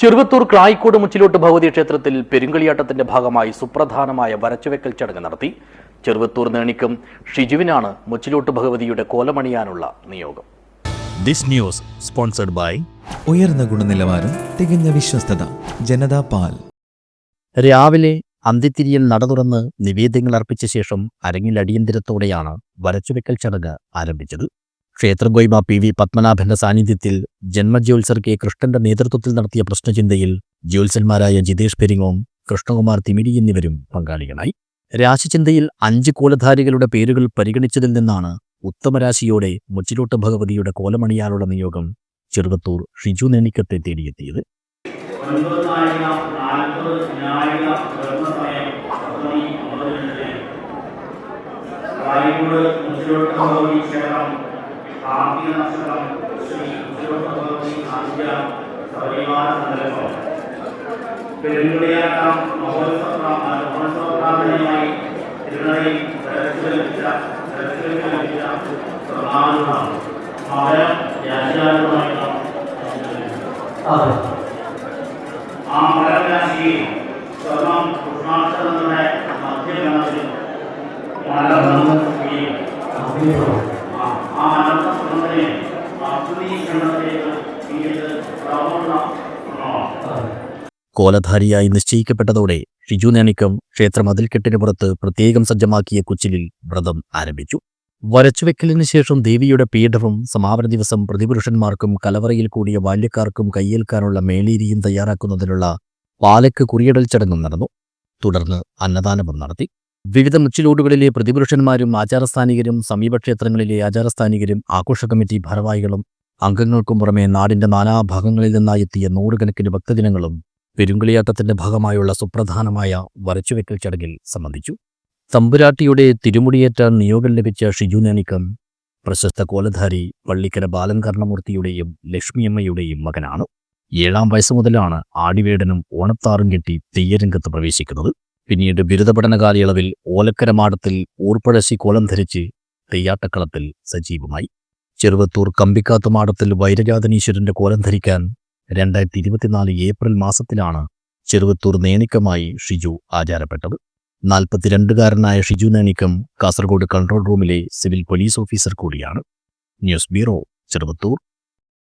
ചെറുവത്തൂർ ക്ലായിക്കോട് മുച്ചിലോട്ട് ഭഗവതി ക്ഷേത്രത്തിൽ പെരുങ്കളിയാട്ടത്തിന്റെ ഭാഗമായി സുപ്രധാനമായ വരച്ചുവെക്കൽ ചടങ്ങ് നടത്തി. ചെറുവത്തൂർ നേണിക്കം ഷിജുവിനാണ് മുച്ചിലോട്ട് ഭഗവതിയുടെ കോലമണിയാനുള്ള നിയോഗം. ദിസ് ന്യൂസ് സ്പോൺസർഡ് ബൈ ഉയർന്ന ഗുണനിലവാരം, തികഞ്ഞ വിശ്വസ്തത, ജനതാ പാൽ. രാവിലെ അന്തിത്തിരിയിൽ നട തുറന്ന് നിവേദ്യങ്ങൾ അർപ്പിച്ച ശേഷം അരങ്ങിൽ അടിയന്തരത്തോടെയാണ് വരച്ചുവെക്കൽ ചടങ്ങ് ആരംഭിച്ചത്. ക്ഷേത്രഗോയ്മ PV പത്മനാഭന്റെ സാന്നിധ്യത്തിൽ ജന്മജ്യോത്സർ കെ കൃഷ്ണന്റെ നേതൃത്വത്തിൽ നടത്തിയ പ്രശ്നചിന്തയിൽ ജ്യോത്സന്മാരായ ജിതേഷ് പെരിങ്ങോം, കൃഷ്ണകുമാർ തിമിരി എന്നിവരും പങ്കാളികളായി. രാശിചിന്തയിൽ 5 കോലധാരികളുടെ പേരുകൾ പരിഗണിച്ചതിൽ നിന്നാണ് ഉത്തമരാശിയോടെ മുച്ചിലോട്ട് ഭഗവതിയുടെ കോലമണിയാനുള്ള നിയോഗം ചെറുവത്തൂർ ഷിജു നേണിക്കത്തെ തേടിയെത്തിയത്. പെരുങ്കളിയാട്ടം മഹോത്സവപ്രാർത്ഥനയുമായി തിരുനടയിൽ ആ മകരരാശിയിൽ സ്വർണം കൃഷ്ണാക്ഷരങ്ങളുടെ മധ്യഗണത്തിൽ ആ അനന്ത സ്വർണത്തിനെ അഗ്നി ഗണത്തിലേക്ക് കോലധാരിയായി നിശ്ചയിക്കപ്പെട്ടതോടെ ഷിജു നേണിക്കം ക്ഷേത്ര മതിൽക്കെട്ടിന് പുറത്ത് പ്രത്യേകം സജ്ജമാക്കിയ കുച്ചിലിൽ വ്രതം ആരംഭിച്ചു. വരച്ചുവെക്കലിന് ശേഷം ദേവിയുടെ പീഠവും സമാപന ദിവസം പ്രതിപുരുഷന്മാർക്കും കലവറയിൽ കൂടിയ ബാല്യക്കാർക്കും കയ്യേൽക്കാനുള്ള മേളീരിയും തയ്യാറാക്കുന്നതിനുള്ള പാലക്ക് കുറിയിടൽ ചടങ്ങും നടന്നു. തുടർന്ന് അന്നദാനവും നടത്തി. വിവിധ മുച്ചിലോടുകളിലെ പ്രതിപുരുഷന്മാരും ആചാരസ്ഥാനികരും സമീപക്ഷേത്രങ്ങളിലെ ആചാരസ്ഥാനികരും ആഘോഷ കമ്മിറ്റി ഭാരവാഹികളും അംഗങ്ങൾക്കും പുറമെ നാടിന്റെ നാനാഭാഗങ്ങളിൽ നിന്നായി എത്തിയ നൂറുകണക്കിന് ഭക്തജനങ്ങളും പെരുങ്കളിയാട്ടത്തിന്റെ ഭാഗമായുള്ള സുപ്രധാനമായ വരച്ചുവെക്കൽ ചടങ്ങിൽ സംബന്ധിച്ചു. തമ്പുരാട്ടിയുടെ തിരുമുടിയേറ്റാൻ നിയോഗം ലഭിച്ച ഷിജു നേണിക്കം പ്രശസ്ത കോലധാരി പള്ളിക്കര ബാലൻകർണമൂർത്തിയുടെയും ലക്ഷ്മിയമ്മയുടെയും മകനാണ്. 7ാം വയസ്സ് മുതലാണ് ആടിവേടനും ഓണത്താറും കെട്ടി തെയ്യരംഗത്ത് പ്രവേശിക്കുന്നത്. പിന്നീട് ബിരുദ പഠന കാലയളവിൽ ഓലക്കര മാടത്തിൽ ഊർപ്പഴശ്ശി കോലം ധരിച്ച് തെയ്യാട്ടക്കളത്തിൽ സജീവമായി. ചെറുവത്തൂർ കമ്പിക്കാത്ത് മാടത്തിൽ വൈരജാതനീശ്വരന്റെ കോലം ധരിക്കാൻ 2024 ഏപ്രിൽ മാസത്തിലാണ് ചെറുവത്തൂർ നേണിക്കമായി ഷിജു ആചാരപ്പെട്ടത്. 42കാരനായ ഷിജു നേണിക്കം കാസർഗോഡ് കൺട്രോൾ റൂമിലെ സിവിൽ പോലീസ് ഓഫീസർ കൂടിയാണ്. News bureau, Cheruvathur.